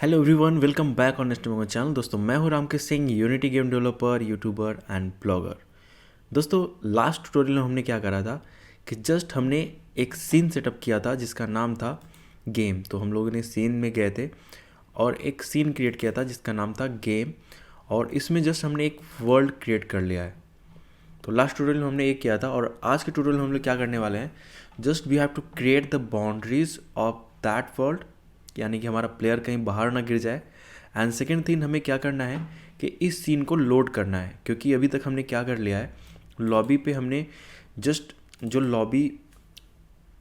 Hello everyone, welcome back on next mobile channel. दोस्तों मैं हूं Ramkesh Singh, unity game developer, YouTuber and blogger. दोस्तों last tutorial में हमने क्या करा था कि जस्ट हमने एक सीन सेटअप किया था जिसका नाम था गेम। तो हम लोगों ने सीन में गए थे और एक सीन क्रिएट किया था जिसका नाम था गेम, और इसमें जस्ट हमने एक वर्ल्ड क्रिएट कर लिया है। तो लास्ट ट्यूटोरियल में हमने एक किया था और आज के ट्यूटोरियल में हम लोग क्या करने वाले हैं, just we have to create the boundaries of that world, यानी कि हमारा प्लेयर कहीं बाहर ना गिर जाए। एंड सेकेंड थिंग, हमें क्या करना है कि इस सीन को लोड करना है, क्योंकि अभी तक हमने क्या कर लिया है, लॉबी पे हमने जस्ट जो लॉबी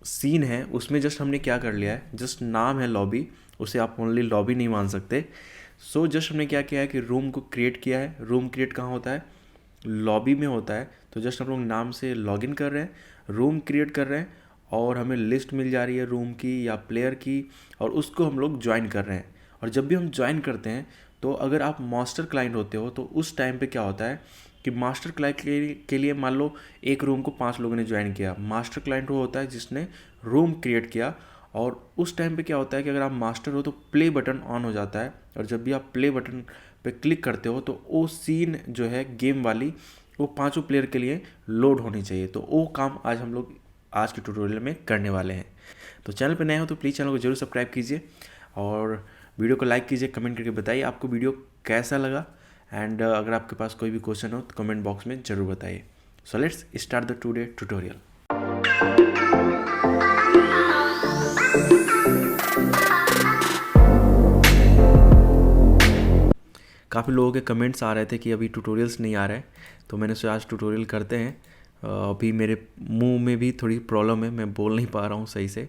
सीन है उसमें जस्ट हमने क्या कर लिया है, जस्ट नाम है लॉबी, उसे आप ओनली लॉबी नहीं मान सकते। सो जस्ट हमने क्या किया है कि रूम को क्रिएट किया है। रूम क्रिएट कहाँ होता है? लॉबी में होता है। तो जस्ट हम लोग नाम से लॉगिन कर रहे हैं, रूम क्रिएट कर रहे हैं और हमें लिस्ट मिल जा रही है रूम की या प्लेयर की, और उसको हम लोग ज्वाइन कर रहे हैं। और जब भी हम ज्वाइन करते हैं तो अगर आप मास्टर क्लाइंट होते हो तो उस टाइम पे क्या होता है कि मास्टर क्लाइंट के लिए मान लो एक रूम को 5 लोगों ने ज्वाइन किया। मास्टर क्लाइंट वो होता है जिसने रूम क्रिएट किया, और उस टाइम पे क्या होता है कि अगर आप मास्टर हो तो प्ले बटन ऑन हो जाता है, और जब भी आप प्ले बटन पे क्लिक करते हो तो वो सीन जो है गेम वाली, वो 5 प्लेयर के लिए लोड होनी चाहिए। तो वो काम आज हम लोग आज के ट्यूटोरियल में करने वाले हैं। तो चैनल पर नए हो तो प्लीज़ चैनल को जरूर सब्सक्राइब कीजिए और वीडियो को लाइक कीजिए, कमेंट करके बताइए आपको वीडियो कैसा लगा। एंड अगर आपके पास कोई भी क्वेश्चन हो तो कमेंट बॉक्स में ज़रूर बताइए। So let's start the today tutorial. काफ़ी लोगों के कमेंट्स आ रहे थे कि अभी ट्यूटोरियल्स नहीं आ रहे हैं, तो मैंने सोचा आज ट्यूटोरियल करते हैं। अभी मेरे मुंह में भी थोड़ी प्रॉब्लम है, मैं बोल नहीं पा रहा हूँ सही से,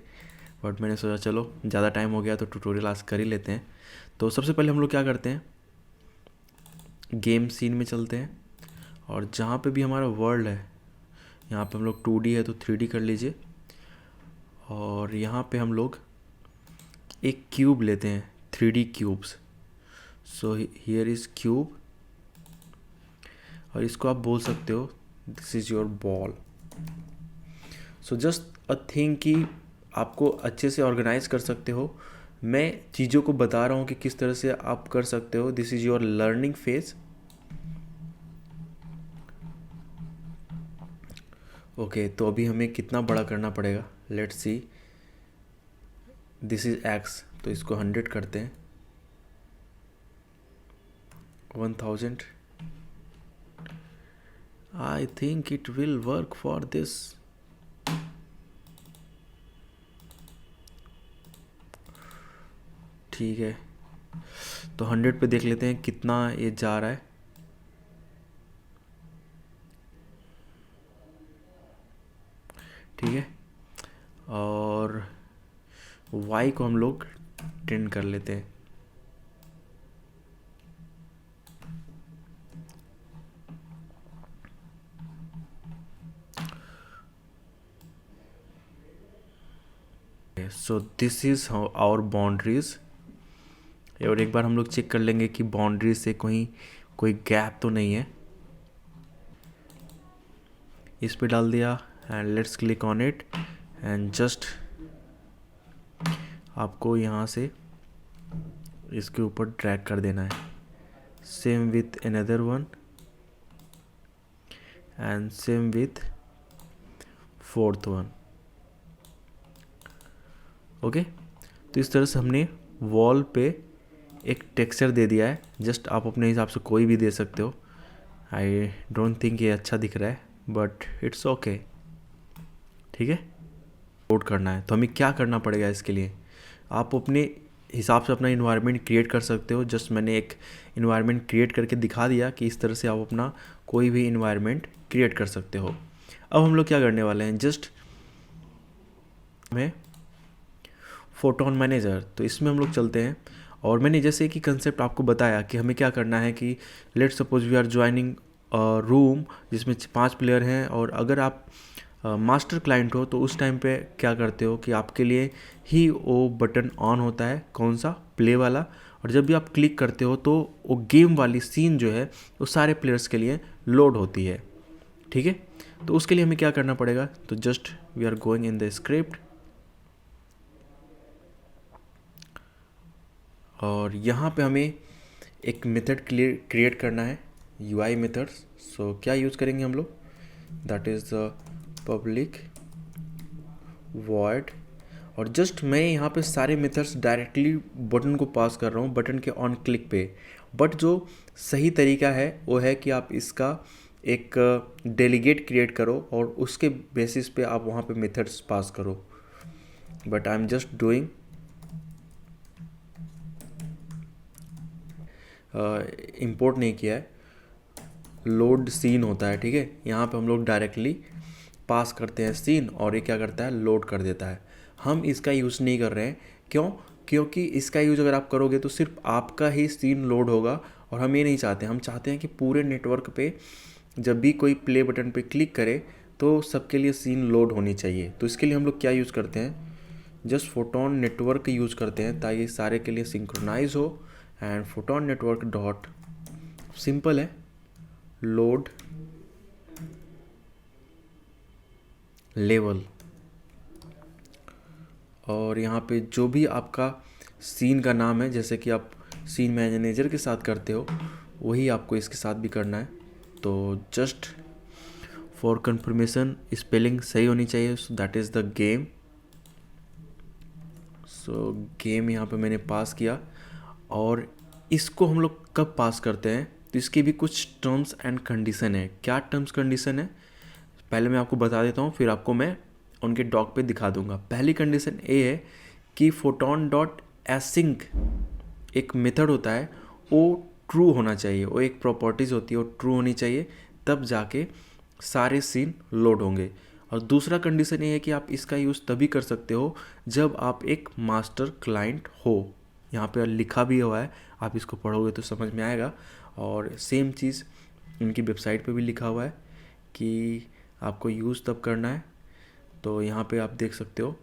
बट मैंने सोचा चलो ज़्यादा टाइम हो गया तो ट्यूटोरियल आज कर ही लेते हैं। तो सबसे पहले हम लोग क्या करते हैं, गेम सीन में चलते हैं और जहाँ पे भी हमारा वर्ल्ड है, यहाँ पे हम लोग 2D है तो 3D कर लीजिए, और यहाँ पे हम लोग एक क्यूब लेते हैं, 3D cubes. So here is cube, और इसको आप बोल सकते हो this is your ball. So just a thing कि आपको अच्छे से ऑर्गेनाइज कर सकते हो। मैं चीज़ों को बता रहा हूँ कि किस तरह से आप कर सकते हो। This is your learning phase. Okay, तो अभी हमें कितना बड़ा करना पड़ेगा, let's see. This is x, तो इसको 100 करते हैं, 1000। I think it will work for this. ठीक है, तो 100 पे देख लेते हैं कितना ये जा रहा है। ठीक है, और y को हम लोग 10 कर लेते हैं। So this is our boundaries. और एक बार हम लोग चेक कर लेंगे कि बाउंड्रीज से कोई गैप तो नहीं है। इस पे डाल दिया and let's click on it, and just आपको यहाँ से इसके ऊपर ड्रैग कर देना है। Same with another one and same with fourth one. Okay, तो इस तरह से हमने वॉल पे एक टेक्सचर दे दिया है। जस्ट आप अपने हिसाब से कोई भी दे सकते हो। आई डोंट थिंक ये अच्छा दिख रहा है, बट इट्स ओके। ठीक है, लोड करना है तो हमें क्या करना पड़ेगा इसके लिए, आप अपने हिसाब से अपना इन्वायरमेंट क्रिएट कर सकते हो। जस्ट मैंने एक इन्वायरमेंट क्रिएट करके दिखा दिया कि इस तरह से आप अपना कोई भी इन्वायरमेंट क्रिएट कर सकते हो। अब हम लोग क्या करने वाले हैं, जस्ट हमें फोटोन मैनेजर, तो इसमें हम लोग चलते हैं। और मैंने जैसे कि कंसेप्ट आपको बताया कि हमें क्या करना है कि let's suppose we are joining room जिसमें 5 प्लेयर हैं, और अगर आप मास्टर क्लाइंट हो तो उस टाइम पे क्या करते हो कि आपके लिए ही वो बटन ऑन होता है, कौन सा, प्ले वाला। और जब भी आप क्लिक करते हो तो वो गेम वाली सीन जो है वो सारे प्लेयर्स के लिए लोड होती है। ठीक है, तो उसके लिए हमें क्या करना पड़ेगा, तो just we are going in the script, और यहाँ पे हमें एक मेथड क्रिएट करना है, UI मेथड्स। सो क्या यूज़ करेंगे हम लोग, दैट इज़ पब्लिक वॉइड, और जस्ट मैं यहाँ पे सारे मेथड्स डायरेक्टली बटन को पास कर रहा हूँ, बटन के ऑन क्लिक पे। बट जो सही तरीका है वो है कि आप इसका एक डेलीगेट क्रिएट करो और उसके बेसिस पे आप वहाँ पे मेथड्स पास करो। But I am just doing import नहीं किया है, लोड सीन होता है, ठीक है। यहाँ पे हम लोग डायरेक्टली पास करते हैं सीन और ये क्या करता है, लोड कर देता है। हम इसका यूज़ नहीं कर रहे हैं, क्यों? क्योंकि इसका यूज़ अगर आप करोगे तो सिर्फ आपका ही सीन लोड होगा, और हम ये नहीं चाहते। हम चाहते हैं कि पूरे नेटवर्क पे जब भी कोई प्ले बटन पे क्लिक करे तो सबके लिए सीन लोड होनी चाहिए। तो इसके लिए हम लोग क्या यूज़ करते हैं, जस्ट फोटोन नेटवर्क यूज़ करते हैं ताकि सारे के लिए सिंक्रोनाइज हो। And photon network dot simple है, लोड लेवल, और यहाँ पे जो भी आपका सीन का नाम है, जैसे कि आप सीन मैनेजर के साथ करते हो वही आपको इसके साथ भी करना है। तो जस्ट फॉर कंफर्मेशन स्पेलिंग सही होनी चाहिए, so that is the game. So game यहाँ पे मैंने पास किया, और इसको हम लोग कब पास करते हैं, तो इसके भी कुछ टर्म्स एंड कंडीशन है। क्या टर्म्स कंडीशन है पहले मैं आपको बता देता हूँ, फिर आपको मैं उनके डॉक पे दिखा दूंगा। पहली कंडीशन ये है कि फोटोन डॉट एसिंक एक मेथड होता है, वो ट्रू होना चाहिए, वो एक प्रॉपर्टीज़ होती है, वो ट्रू होनी चाहिए, तब जाके सारे सीन लोड होंगे। और दूसरा कंडीशन ये है कि आप इसका यूज़ तभी कर सकते हो जब आप एक मास्टर क्लाइंट हो। यहाँ पे लिखा भी हुआ है, आप इसको पढ़ोगे तो समझ में आएगा। और सेम चीज़ इनकी वेबसाइट पे भी लिखा हुआ है कि आपको यूज़ तब करना है। तो यहाँ पे आप देख सकते हो,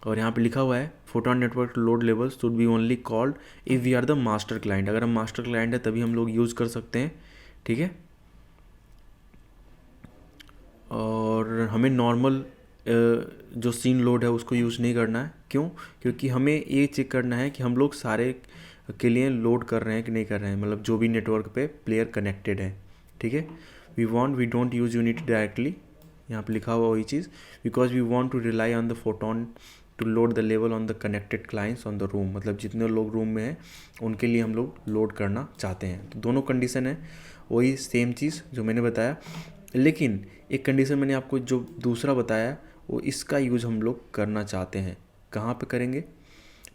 और यहाँ पे लिखा हुआ है photon network load level should be only called if we are the master client. अगर हम मास्टर क्लाइंट है तभी हम लोग यूज़ कर सकते हैं, ठीक है। और हमें नॉर्मल जो सीन लोड है उसको यूज़ नहीं करना है, क्यों? क्योंकि हमें ये चेक करना है कि हम लोग सारे के लिए लोड कर रहे हैं कि नहीं कर रहे हैं, मतलब जो भी नेटवर्क पे प्लेयर कनेक्टेड है, ठीक है। We don't use Unity directly, यहाँ पे लिखा हुआ वही चीज़, because we want to rely on the Photon to load the level on the connected clients on the room. मतलब जितने लोग रूम में हैं उनके लिए हम लोग लोड करना चाहते हैं। तो दोनों कंडीशन है वही सेम चीज़ जो मैंने बताया, लेकिन एक कंडीशन मैंने आपको जो दूसरा बताया वो इसका यूज़ हम लोग करना चाहते हैं। कहाँ पे करेंगे,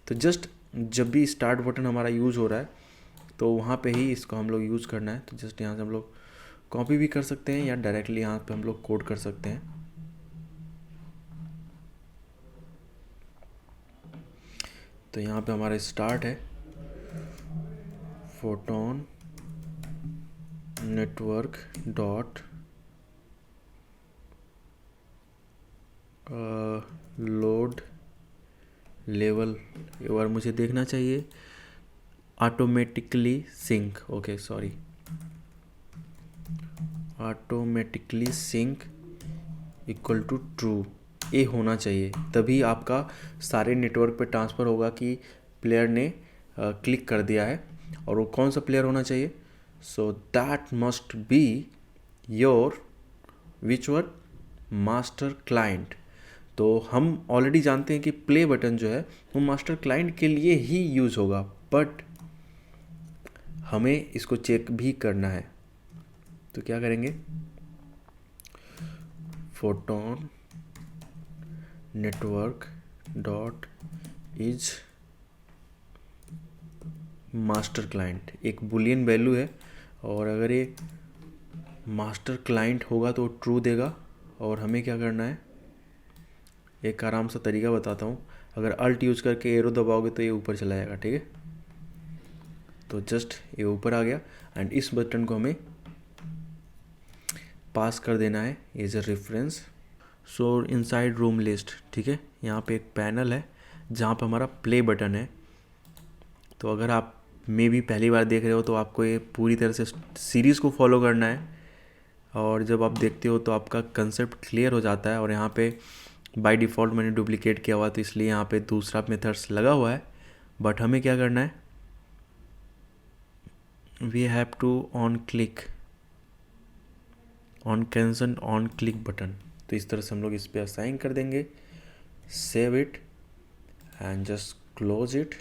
तो जस्ट जब भी स्टार्ट बटन हमारा यूज़ हो रहा है तो वहाँ पे ही इसको हम लोग यूज़ करना है। तो जस्ट यहाँ से हम लोग कॉपी भी कर सकते हैं या डायरेक्टली यहाँ पे हम लोग कोड कर सकते हैं। तो यहाँ पे हमारा स्टार्ट है photon network dot load level, एक बार मुझे देखना चाहिए, automatically sync, okay sorry, automatically sync equal to true, ये होना चाहिए, तभी आपका सारे नेटवर्क पे ट्रांसफ़र होगा कि प्लेयर ने क्लिक कर दिया है। और वो कौन सा प्लेयर होना चाहिए, so that must be your which one master client. तो हम ऑलरेडी जानते हैं कि प्ले बटन जो है वो मास्टर क्लाइंट के लिए ही यूज़ होगा, बट हमें इसको चेक भी करना है। तो क्या करेंगे, photon network dot is master client, एक बुलियन वैल्यू है, और अगर ये मास्टर क्लाइंट होगा तो ट्रू देगा। और हमें क्या करना है, एक आराम सा तरीका बताता हूँ, अगर अल्ट यूज़ करके एरो दबाओगे तो ये ऊपर चला जाएगा, ठीक है। तो जस्ट ये ऊपर आ गया, एंड इस बटन को हमें पास कर देना है as a reference. So inside room list, ठीक है, यहाँ पे एक पैनल है जहाँ पे हमारा प्ले बटन है। तो अगर आप मे भी पहली बार देख रहे हो तो आपको ये पूरी तरह से सीरीज़ को फॉलो करना है, और जब आप देखते हो तो आपका कंसेप्ट क्लियर हो जाता है। और यहाँ पे बाय डिफ़ॉल्ट मैंने डुप्लीकेट किया हुआ तो इसलिए यहाँ पे दूसरा मेथड्स लगा हुआ है, बट हमें क्या करना है, we have to on cancel on click button. तो इस तरह से हम लोग इस पर असाइन कर देंगे, save it and just close it.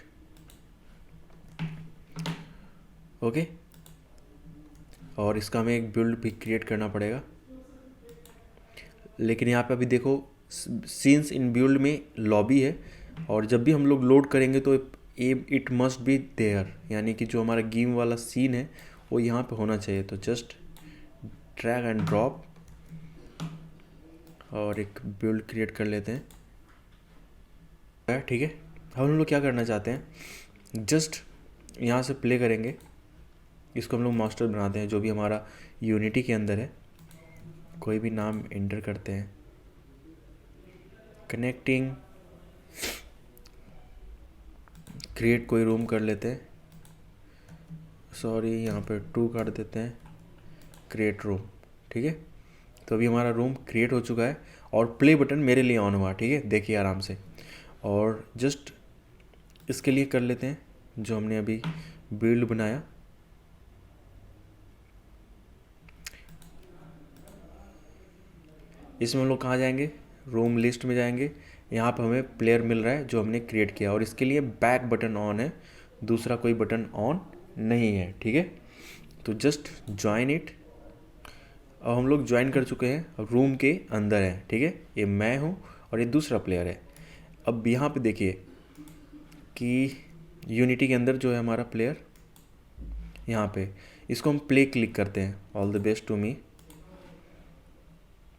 Okay, और इसका हमें एक बिल्ड भी क्रिएट करना पड़ेगा, लेकिन यहाँ पे अभी देखो सीन्स इन बिल्ड में लॉबी है, और जब भी हम लोग लोड करेंगे तो इट मस्ट बी देयर, यानी कि जो हमारा गेम वाला सीन है वो यहाँ पे होना चाहिए। तो जस्ट ड्रैग एंड ड्रॉप और एक बिल्ड क्रिएट कर लेते हैं। ठीक है, अब हम लोग क्या करना चाहते हैं, जस्ट यहाँ से प्ले करेंगे, इसको हम लोग मास्टर बनाते हैं जो भी हमारा यूनिटी के अंदर है। कोई भी नाम एंटर करते हैं, कनेक्टिंग, क्रिएट कोई रूम कर लेते हैं, सॉरी यहाँ पे 2 कर देते हैं, क्रिएट रूम। ठीक है, तो अभी हमारा रूम क्रिएट हो चुका है और प्ले बटन मेरे लिए ऑन हुआ। ठीक है, देखिए आराम से, और जस्ट इसके लिए कर लेते हैं जो हमने अभी बिल्ड बनाया। इसमें हम लोग कहाँ जाएंगे, रूम लिस्ट में जाएंगे, यहाँ पर हमें प्लेयर मिल रहा है जो हमने क्रिएट किया, और इसके लिए बैक बटन ऑन है, दूसरा कोई बटन ऑन नहीं है। ठीक है, तो जस्ट ज्वाइन इट। अब हम लोग ज्वाइन कर चुके हैं, रूम के अंदर है। ठीक है, ये मैं हूँ और ये दूसरा प्लेयर है। अब यहाँ पे देखिए कि यूनिटी के अंदर जो है हमारा प्लेयर, यहाँ पे इसको हम प्ले क्लिक करते हैं, all the best to me.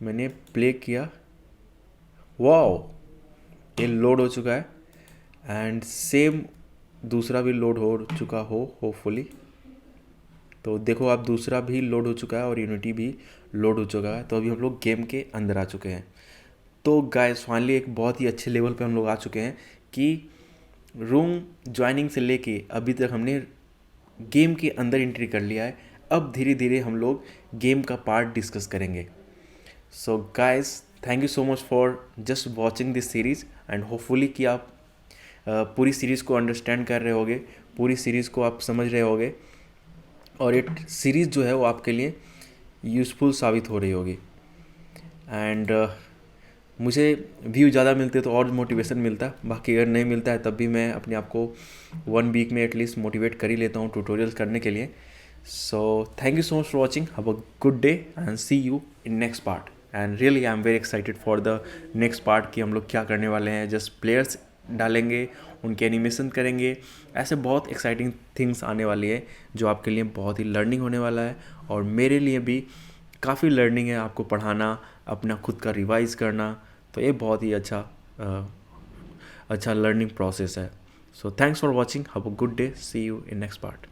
मैंने प्ले किया, वाओ, ये लोड हो चुका है, एंड सेम दूसरा भी लोड हो चुका हो होपफुली। तो देखो आप, दूसरा भी लोड हो चुका है और यूनिटी भी लोड हो चुका है। तो अभी हम लोग गेम के अंदर आ चुके हैं। तो गाइस फाइनली एक बहुत ही अच्छे लेवल पे हम लोग आ चुके हैं कि रूम ज्वाइनिंग से लेके अभी तक हमने गेम के अंदर एंट्री कर लिया है। अब धीरे धीरे हम लोग गेम का पार्ट डिस्कस करेंगे। So guys, thank you so much for just watching this series, and hopefully कि आप पूरी सीरीज़ को अंडरस्टैंड कर रहे होगे, पूरी सीरीज़ को आप समझ रहे होगे, और ये सीरीज़ जो है वो आपके लिए यूज़फुल साबित हो रही होगी। एंड मुझे व्यू ज़्यादा मिलते तो और मोटिवेशन मिलता, बाकी अगर नहीं मिलता है तब भी मैं अपने आप को 1 वीक में एटलीस्ट मोटिवेट कर ही लेता हूँ ट्यूटोरियल्स करने के लिए। So thank you so much for watching, have a good day and see you in next part. And really I am very excited for the next part कि हम लोग क्या करने वाले हैं। जस्ट प्लेयर्स डालेंगे, उनके एनिमेशन करेंगे, ऐसे बहुत एक्साइटिंग थिंग्स आने वाली है जो आपके लिए बहुत ही लर्निंग होने वाला है, और मेरे लिए भी काफ़ी लर्निंग है आपको पढ़ाना, अपना खुद का रिवाइज़ करना। तो ये बहुत ही अच्छा लर्निंग प्रोसेस है। So thanks for watching, have a good day, see you in next part.